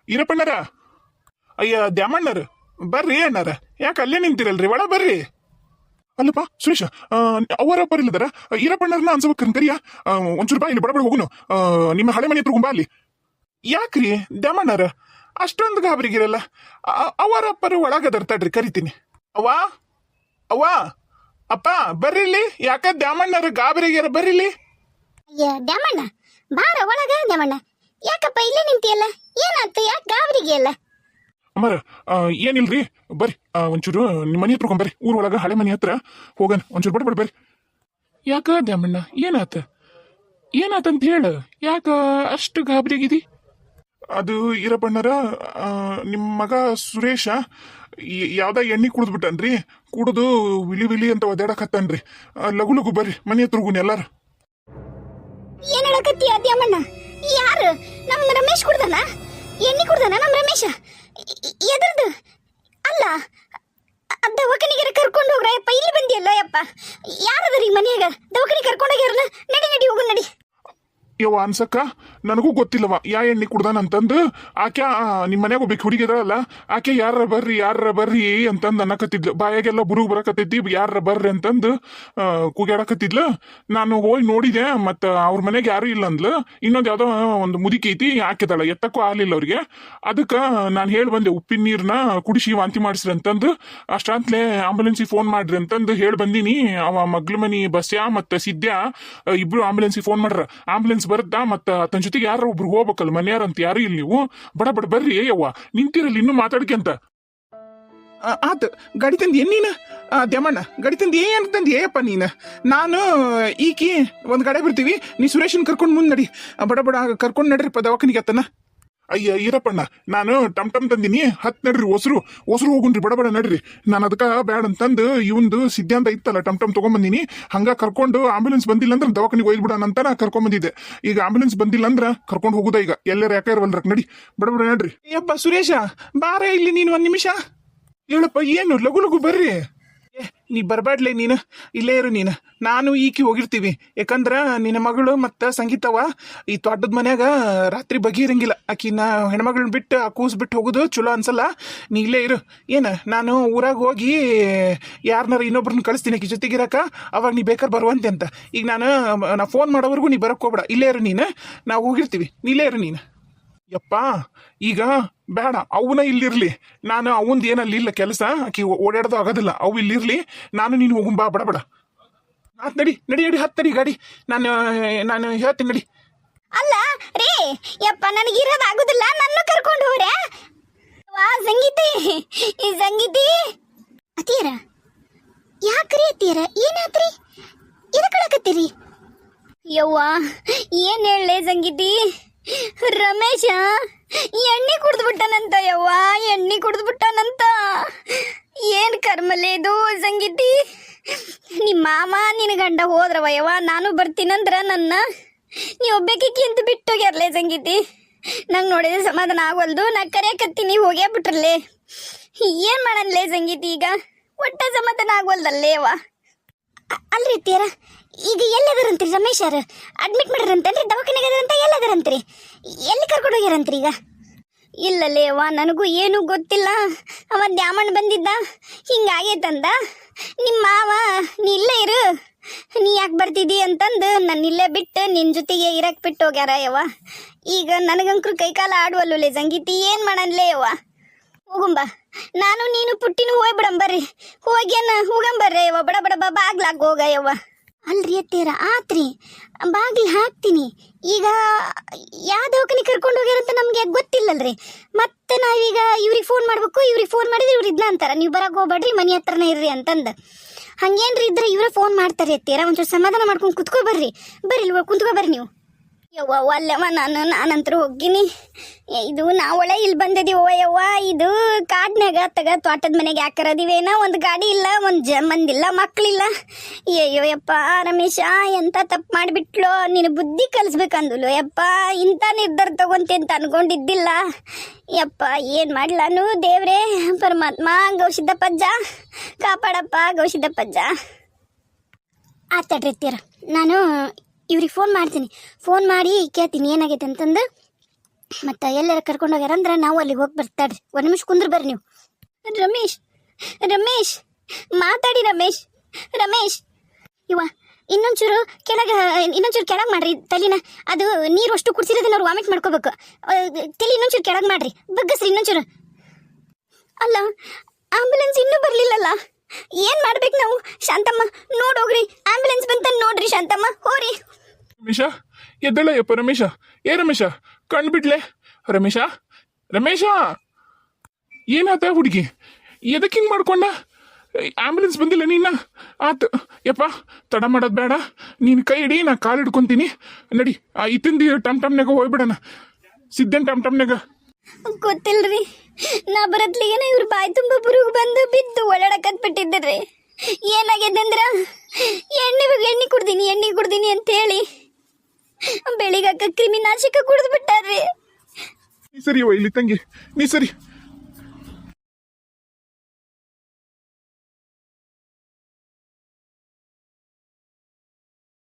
ಈರಪ್ಪಣ್ಣರ ಅಯ್ಯ ದ್ಯಾಮಣ್ಣರು ಬರ್ರಿ ಅಣ್ಣಾರ. ಯಾಕೆ ಅಲ್ಲೇ ನಿಂತಿರಲ್ರಿ, ಒಳ ಬರ್ರಿ. ಅಲ್ಲಪ್ಪ ಸುರೇಶ, ಅವರ ಬರಿಲ್ಲದಾರ ಈರಪ್ಪಣ್ಣರನ್ನ ಅನ್ಸಬೇಕನ್ ಕರಿಯ. ಒಂಚೂರು ಬಾ ಇಲ್ಲಿ, ಬಡಬಡ ಹೋಗುನು. ನಿಮ್ಮ ಹಳೆ ಮನೆ ಹತ್ರ ಬಾ ಅಲ್ಲಿ. ಯಾಕ್ರಿ ದ್ಯಾಮಣ್ಣರ ಅಷ್ಟೊಂದು ಗಾಬರಿಗಿರಲ್ಲ? ಅವರಪ್ಪರು ಒಳಗದರ್ ತಡ್ರಿ, ಕರಿತೀನಿ. ಅವ್ವಾ ಅವ್ವಾ ಅಪ್ಪ ಬರ್ರಿ ಇಲ್ಲಿ. ಯಾಕ ದ್ಯಾಮಣ್ಣರ ಗಾಬರಿಗ್ಯಾರ, ಬರ್ರಿಲಿ. ಅಯ್ಯ ದ್ಯಾಮಣ್ಣ ಬಾರ ಒಳಗ. ದ್ಯಾಮಣ್ಣ ಯಾಕಪ್ಪ ಇಲ್ಲೇ ನಿಂತಿಯಲ್ಲ, ಏನಾಯ್ತು? ಯಾಕೆ ಗಾಬರಿಗೆ ಅಲ್ಲ? ಅಮ್ಮರ ಏನಿಲ್ರಿ, ಬರ್ರಿ ಒಂಚೂರು ನಿಮ್ಮ ಮನೆ ಹತ್ರ ಬರ್ರಿ. ಊರೊಳಗ ಹಳೆ ಮನೆ ಹತ್ರ ಹೋಗನ್, ಒಂಚೂರು ಬಡ ಬರ್ರಿ. ಯಾಕ ದ್ಯಾಮಣ್ಣ ಏನಾತಂತ ಹೇಳ, ಯಾಕ ಅಷ್ಟು ಗಾಬರಿಗಿದಿ? ಅದು ಈರಪ್ಪಣ್ಣರ ನಿಮ್ಮ ಮಗ ಸುರೇಶ ಯಾವ್ದ ಎಣ್ಣೆ ಕುಡಿದ್ಬಿಟ್ಟನ್ರಿ. ಕುಡಿದು ವಿಲಿ ವಿಲಿ ಅಂತ ಒದಾಡಕತ್ತನ್ರಿ. ಲಗು ಲಗು ಬರ್ರಿ, ಮನೆ ಹತ್ರ ಹೋಗುನ್ ಎಲ್ಲಾರು. ಏನ್ ಹೇಳಕತ್ತೀಯ ದ್ಯಾಮಣ್ಣ? ಯಾರು? ನಮ್ ರಮೇಶ್ ಕುಡ್ದನ? ಎಣ್ಣೆ ಕುಡ್ದನ ನಮ್ ರಮೇಶ? ಎದ್ರದ್ದು ಅಲ್ಲ, ದವಾಖಾನಿಗೆ ಕರ್ಕೊಂಡು ಹೋಗ್ರ ಯಪ್ಪ. ಇಲ್ಲಿ ಬಂದಿಯಲ್ಲ ಯಪ್ಪ, ಯಾರದ್ರಿ ಮನ್ಯಾಗ? ದವಾಖಾನಿ ಕರ್ಕೊಂಡೋಗ್ಯಾರನ? ನಡಿ ಹೋಗು ನಡಿ. ಯವ್ವ ಅನ್ಸಕ್ಕ, ನನಗೂ ಗೊತ್ತಿಲ್ಲವ ಯಾ ಎಣ್ಣೆ ಕುಡ್ದಾನಂತಂದು. ಆಕೆ ನಿಮ್ಮ ಮನ್ಯಾಗ ಒಬ್ಬ ಹುಡುಗಿ ಇದಾಳಲ್ಲ, ಆಕೆ ಯಾರ ಬರ್ರಿ ಅಂತಂದು ಅನ್ನಕತ್ತಿದ್ಲು. ಬಾಯಾಗೆಲ್ಲ ಬುರುಗ್ ಬರಕತ್ತೈತಿ, ಯಾರ ಬರ್ರಿ ಅಂತಂದು ಕೂಗ್ಯಾಡಕತ್ತಿದ್ಲು. ನಾನು ಹೋಗಿ ನೋಡಿದೆ, ಮತ್ತು ಅವ್ರ ಮನೆಗೆ ಯಾರು ಇಲ್ಲ ಅಂದ್ಲು. ಇನ್ನೊಂದು ಯಾವುದೋ ಒಂದು ಮುದುಕಿ ಐತಿ, ಹಾಕಿದಾಳ, ಎತ್ತಕ್ಕೂ ಆಗಲಿಲ್ಲ ಅವ್ರಿಗೆ. ಅದಕ್ಕೆ ನಾನು ಹೇಳಿ ಬಂದೆ, ಉಪ್ಪಿನ ನೀರನ್ನ ಕುಡಿಸಿ ವಾಂತಿ ಮಾಡಿಸ್ರಿ ಅಂತಂದು. ಅಷ್ಟಾಂತಲೇ ಆಂಬುಲೆನ್ಸಿಗೆ ಫೋನ್ ಮಾಡ್ರಿ ಅಂತಂದು ಹೇಳಿ ಬಂದೀನಿ. ಅವ ಮಗ್ಲ ಮನಿ ಬಸ್ಯಾ ಮತ್ತು ಸಿದ್ಯಾ ಇಬ್ರು ಆಂಬುಲೆನ್ಸಿಗೆ ಫೋನ್ ಮಾಡ್ರ. ಆಂಬುಲೆನ್ಸ್ ಬರುತ್ತಾ, ಮತ್ತು ತನ್ನ ಜೊತೆಗೆ ಯಾರು ಒಬ್ರು ಹೋಗ್ಬೇಕಲ್ಲ, ಮನೆಯಾರಂತ ಯಾರು ಇಲ್ಲಿ. ನೀವು ಬಡ ಬರ್ರಿ ಯವ್ವ, ನಿಂತಿರಲ್ಲಿ ಇನ್ನೂ ಮಾತಾಡ್ಕೆ ಅಂತ. ಆತ ಗಾಡಿ ತಂದು ಏನ್ ದ್ಯಾಮಣ್ಣ, ಗಾಡಿ ತಂದು ಅಂತಂದು ಏಯಪ್ಪ ನೀನು? ನಾನು ಈಕಿ ಒಂದು ಗಾಡಿ ಬರ್ತೀವಿ, ನೀ ಸುರೇಶನ್ ಕರ್ಕೊಂಡು ಮುಂದೆ ನಡಿ. ಬಡ ಕರ್ಕೊಂಡು ನಡ್ರಿಪ್ಪ ದವಾಖಾನಿಗೆ ಅತ್ತನ. ಅಯ್ಯ ಈರಪ್ಪಣ್ಣ, ನಾನು ಟಮ್ ತಂದಿನಿ, ಹತ್ ನಡ್ರಿ. ಹೊಸರು ಹೋಗುನ್ರಿ, ಬಡ ನಡ್ರಿ. ನಾನು ಅದಕ್ಕೆ ಬ್ಯಾಡ ಅಂತಂದು ಇವಂದು ಸಿದ್ಧಾಂತ ಇತ್ತಲ್ಲ, ಟಮ್ ತಗೊಂಬಂದಿನಿ. ಹಂಗ ಕರ್ಕೊಂಡು ಆಂಬುಲೆನ್ಸ್ ಬಂದಿಲ್ಲ ಅಂದ್ರೆ ದವಾಖಾನಿಗೆ ಒಯ್ದ್ಬಿಡೋಣ ಅಂತ ನಾ ಕರ್ಕೊಂಬಂದಿದ್ದೆ. ಈಗ ಆಂಬುಲೆನ್ಸ್ ಬಂದಿಲ್ಲ ಅಂದ್ರೆ ಕರ್ಕೊಂಡು ಹೋಗುದ ಈಗ. ಎಲ್ಲರೂ ಯಾಕೆ ಇರವಲ್ರಕ್, ನಡಿ ಬಡ ನಡ್ರಿ. ಯಪ್ಪ ಸುರೇಶ ಬಾರ ಇಲ್ಲಿ, ನೀನು ಒಂದ್ ನಿಮಿಷ ಹೇಳಪ್ಪ. ಏನು ಲಗು ಬರ್ರಿ. ನೀ ಬರ್ಬಾಡ್ಲೆ, ನೀನು ಇಲ್ಲೇ ಇರು. ನೀನು ನಾನು ಈಕಿ ಹೋಗಿರ್ತೀವಿ. ಯಾಕಂದ್ರ ನಿನ್ನ ಮಗಳು ಮತ್ತು ಸಂಗೀತವ ಈ ತೋಟದ ಮನ್ಯಾಗ ರಾತ್ರಿ ಬಗೆ ಇರಂಗಿಲ್ಲ. ಆಕಿನ ಹೆಣ್ಮಗಳನ್ನ ಬಿಟ್ಟು ಆ ಕೂಸ್ ಬಿಟ್ಟು ಹೋಗೋದು ಚಲೋ ಅನ್ಸಲ್ಲ. ನೀ ಇಲ್ಲೇ ಇರು. ನಾನು ಊರಾಗ ಹೋಗಿ ಯಾರನ್ನಾರ ಇನ್ನೊಬ್ರನ್ನ ಕಳಿಸ್ತೀನಿ ಆಕಿ ಜೊತೆಗಿರಕ. ಅವಾಗ ನೀ ಬೇಕಾದ್ರೆ ಬರುವಂತೆ ಅಂತ. ಈಗ ನಾ ಫೋನ್ ಮಾಡೋವರೆಗೂ ನೀ ಬರಕ್ಕೆ ಹೋಗ್ಬೇಡ, ಇಲ್ಲೇ ಇರು. ನಾವು ಹೋಗಿರ್ತೀವಿ, ಇಲ್ಲೇ ಇರು ನೀನು. ಯಪ್ಪ ಈಗ ಬೇಡ, ಅವನ ಇಲ್ಲಿರ್ಲಿ. ನಾನು ಅವಂದು ಏನಲ್ಲಿ ಇಲ್ಲ ಕೆಲಸ, ಆಕಿ ಓಡಾಡೋದು ಆಗೋದಿಲ್ಲ. ಅವು ಇಲ್ಲಿರ್ಲಿ, ನಾನು ನೀನು ಹೋಗುಂಬಾ ಬಡ. ಆತ್ ನಡಿ ಹತ್ ನಡಿ ಗಾಡಿ. ನಾನು ಹೇಳ್ತೀನಿ ನಡಿ. ಅಲ್ಲ ರೇ ಯಪ್ಪ, ನನಗಿರೋದು ಆಗುದಿಲ್ಲ, ನನ್ನ ಕರ್ಕೊಂಡು ಹೋಗ್ರೆ. ಸಂಗೀತಿ ಅತ್ತೀರ, ಯಾಕ್ರಿ ಅತ್ತೀರ? ಏನಾತ್ರಿ? ಎದಕ್ಕಳಕತ್ತೀರಿ? ಯವ್ವ ಏನ್ ಹೇಳಲೆ ಸಂಗೀತಿ, ರಮೇಶ ಎಣ್ಣೆ ಕುಡ್ದ್ಬಿಟ್ಟನಂತ. ಯವ್ವ ಎಣ್ಣೆ ಕುಡ್ದ್ಬಿಟ್ಟನಂತ. ಏನ್ ಕರ್ಮಲೆ ಇದು ಸಂಗೀತಿ? ನಿಮ್ಮ ಮಾಮ ನಿನ್ನ ಗಂಡ ಹೋದ್ರವ ಯವ್ವ, ನಾನು ಬರ್ತೀನಂದ್ರ ನನ್ನ ನೀವು ಒಬ್ಬೇಕಿ ಅಂತ ಬಿಟ್ಟೋಗ್ಯಾರಲೆ ಸಂಗೀತಿ. ನಂಗೆ ನೋಡಿದ್ರೆ ಸಮಾಧಾನ ಆಗೋಲ್ದು. ನಾ ಕರೆಯಕತ್ತೀನಿ, ಹೋಗೇ ಬಿಟ್ರಲ್ಲೇ. ಏನ್ ಮಾಡನ್ಲೇ ಸಂಗೀತಿ? ಈಗ ಒಟ್ಟ ಸಮಾಧಾನ ಆಗೋಲ್ದಲ್ಲೇ ಯವ್ವ. ಅಲ್ರಿ ತೀರ ಈಗ ಎಲ್ಲದರಂತ್ರಿ? ರಮೇಶ್ ಯಾರು ಅಡ್ಮಿಟ್ ಮಾಡ್ಯಾರಂತನ್ರಿ, ದವಾಖಾನೆಗೆ ಅದರಂತ ಎಲ್ಲದರಂತ್ರಿ? ಎಲ್ಲಿ ಕರ್ಕೊಂಡು ಹೋಗ್ಯಾರಂತ್ರಿ ಈಗ? ಇಲ್ಲಲ್ಲೇ ಅವ್ವ, ನನಗೂ ಏನೂ ಗೊತ್ತಿಲ್ಲ. ಅವ ದ್ಯಾಮಣ್ಣ ಬಂದಿದ್ದ, ಹಿಂಗಾಗೈತಂದ. ನಿಮ್ಮ ಮಾವ ನೀ ಇಲ್ಲೇ ಇರು, ನೀ ಯಾಕೆ ಬರ್ತಿದ್ದಿ ಅಂತಂದು ನನ್ನ ಇಲ್ಲೇ ಬಿಟ್ಟು ನಿನ್ನ ಜೊತೆಗೆ ಇರಕ್ಕೆ ಬಿಟ್ಟು ಹೋಗ್ಯಾರ ಯವ್ವ. ಈಗ ನನಗಂಕ್ರು ಕೈಕಾಲ ಆಡುವಲ್ಲೇ ಸಂಗೀತಿ, ಏನು ಮಾಡನ್ಲೇ ಯವ್ವ? ಹೋಗುಂಬ, ನಾನು ನೀನು ಪುಟ್ಟಿನೂ ಹೋಗ್ಬಿಡಂಬರ್ರಿ. ಹೋಗಂಬರ್ರಿ ಯವ್ವ, ಬಡ ಬಾಗ್ಲಾಗ ಹೋಗ ಯವ್ವ. ಅಲ್ರಿ ಅತ್ತೀರ ಆತ್ರಿ, ಬಾಗಿಲು ಹಾಕ್ತೀನಿ. ಈಗ ಯಾವ ದವಾಖಾನೆ ಕರ್ಕೊಂಡು ಹೋಗ್ಯಾರಂತ ನಮಗೆ ಗೊತ್ತಿಲ್ಲಲ್ರಿ. ಮತ್ತೆ ನಾವೀಗ ಇವ್ರಿಗೆ ಫೋನ್ ಮಾಡ್ಬೇಕು. ಇವ್ರಿಗೆ ಫೋನ್ ಮಾಡಿದ್ರೆ ಇವ್ರು ಇದನ್ನ ಅಂತಾರ, ನೀವು ಬರಕ್ಕೆ ಹೋಗ್ಬೇಡ್ರಿ, ಮನೆ ಹತ್ರನೇ ಇರ್ರಿ ಅಂತಂದು. ಹಂಗೇನ್ರಿ ಇದ್ರೆ ಇವರೇ ಫೋನ್ ಮಾಡ್ತಾರೆ ಅತ್ತೀರ. ಒಂಚೂರು ಸಮಾಧಾನ ಮಾಡ್ಕೊಂಡು ಕುತ್ಕೊ ಬರ್ರಿ ಕುಂತ್ಕೊ ಬರ್ರಿ ನೀವು. ಯವ್ವ ಅಲ್ಲವ, ನಾನಂತರ ಹೋಗಿನಿ. ಇದು ನಾವೊಳೆ ಇಲ್ಲಿ ಬಂದಿದ್ದೀವೋ ಯವ್ವ. ಇದು ಕಾಡ್ನಾಗ ತೋಟದ ಮನೆಗೆ ಯಾಕರದಿವೇನ, ಒಂದು ಗಾಡಿ ಇಲ್ಲ, ಒಂದು ಮಂದಿಲ್ಲ, ಮಕ್ಕಳಿಲ್ಲ. ಅಯ್ಯೋ ಯಪ್ಪ ರಮೇಶ, ಎಂತ ತಪ್ಪು ಮಾಡಿಬಿಟ್ಲು. ನೀನು ಬುದ್ಧಿ ಕಲಿಸ್ಬೇಕಂದಲು ಯಪ್ಪ. ಇಂಥ ನಿರ್ಧಾರ ತಗೊಂತೆ ಅಂತ ಅನ್ಕೊಂಡಿದ್ದಿಲ್ಲ ಯಪ್ಪ. ಏನು ಮಾಡ್ಲಾನು ದೇವ್ರೇ ಪರಮಾತ್ಮ. ಗೌಸಿದ್ದಪ್ಪಜ್ಜ ಕಾಪಾಡಪ್ಪ, ಗೌಸಿದ್ದಪ್ಪಜ್ಜ. ಆತಡ್ರಿ ನಾನು ಇವ್ರಿಗೆ ಫೋನ್ ಮಾಡ್ತೀನಿ. ಫೋನ್ ಮಾಡಿ ಕೇಳ್ತೀನಿ ಏನಾಗೈತೆ ಅಂತಂದು. ಮತ್ತೆ ಎಲ್ಲಾರ ಕರ್ಕೊಂಡು ಹೋಗ್ಯಾರಂದ್ರೆ ನಾವು ಅಲ್ಲಿಗೆ ಹೋಗಿ ಬರ್ತಾಡ್ರಿ ಒಂದು ನಿಮಿಷ ಕುಂದ್ರ ಬರ್ರಿ ನೀವು. ರಮೇಶ್ ರಮೇಶ್ ಮಾತಾಡಿ ರಮೇಶ್ ರಮೇಶ್ ಇವ ಇನ್ನೊಂಚೂರು ಕೆಳಗೆ ಮಾಡ್ರಿ ತಲಿನ. ಅದು ನೀರು ಅಷ್ಟು ಕುಡ್ಸಿರೋದನ್ನ ಅವ್ರು ವಾಮಿಟ್ ಮಾಡ್ಕೋಬೇಕು. ತಲೆ ಇನ್ನೊಂಚೂರು ಕೆಳಗೆ ಮಾಡ್ರಿ, ಬಗ್ಗಸ್ರಿ ಇನ್ನೊಂಚೂರು. ಅಲ್ಲ ಆಂಬುಲೆನ್ಸ್ ಇನ್ನೂ ಬರ್ಲಿಲ್ಲಲ್ಲ, ಏನ್ ಮಾಡ್ಬೇಕು ನಾವು? ಶಾಂತಮ್ಮ ನೋಡೋಗ್ರಿ, ಆಂಬುಲೆನ್ಸ್ ಬಂತ ನೋಡ್ರಿ. ಶಾಂತಮ್ಮ ಹೋರಿ. ರಮೇಶ ಎದ್ದಳಯ್ಯಪ್ಪ. ರಮೇಶ ರಮೇಶ ಕಣ್ ಬಿಡ್ಲೆ. ರಮೇಶ ರಮೇಶ ಏನಾತ ಹುಡುಗಿ? ಎದಕ್ಕೆ ಹಿಂಗೆ ಮಾಡ್ಕೊಂಡ? ಆಂಬುಲೆನ್ಸ್ ಬಂದಿಲ್ಲ ನೀನ? ಆತು ಯಪ್ಪ, ತಡ ಮಾಡೋದು ಬೇಡ. ನೀನು ಕೈ ಹಿಡಿ, ನಾ ಕಾಲು ಹಿಡ್ಕೊಂತೀನಿ. ನಡಿ ಇತ್ತಿಂದ ಟಮ್ನಾಗ ಹೋಗ್ಬಿಡಣ. ಸಿದ್ದನ್ ಟಮ್ನಾಗ. ಗೊತ್ತಿಲ್ರಿ, ನಾ ಬರತ್ಲಿಗೇನ ಇವ್ರ ಬಾಯಿ ತುಂಬ ಬುರುಗು ಬಂದು ಬಿದ್ದು ಓಡಾಡಕತ್ ಬಿಟ್ಟಿದ್ರಿ. ಏನಾಗಿದೆ ಅಂದ್ರ ಎಣ್ಣೆ ಕುಡ್ದೀನಿ ಅಂತ ಹೇಳಿ ಬೆಳಿಗಾಕ ಕ್ರಿಮಿನಾಶಕ ಕುಡ್ದು ಬಿಟ್ಟಾರ್ರಿ. ನೀ ಸರಿ ಇಲ್ಲಿ ತಂಗಿ, ನೀ ಸರಿ.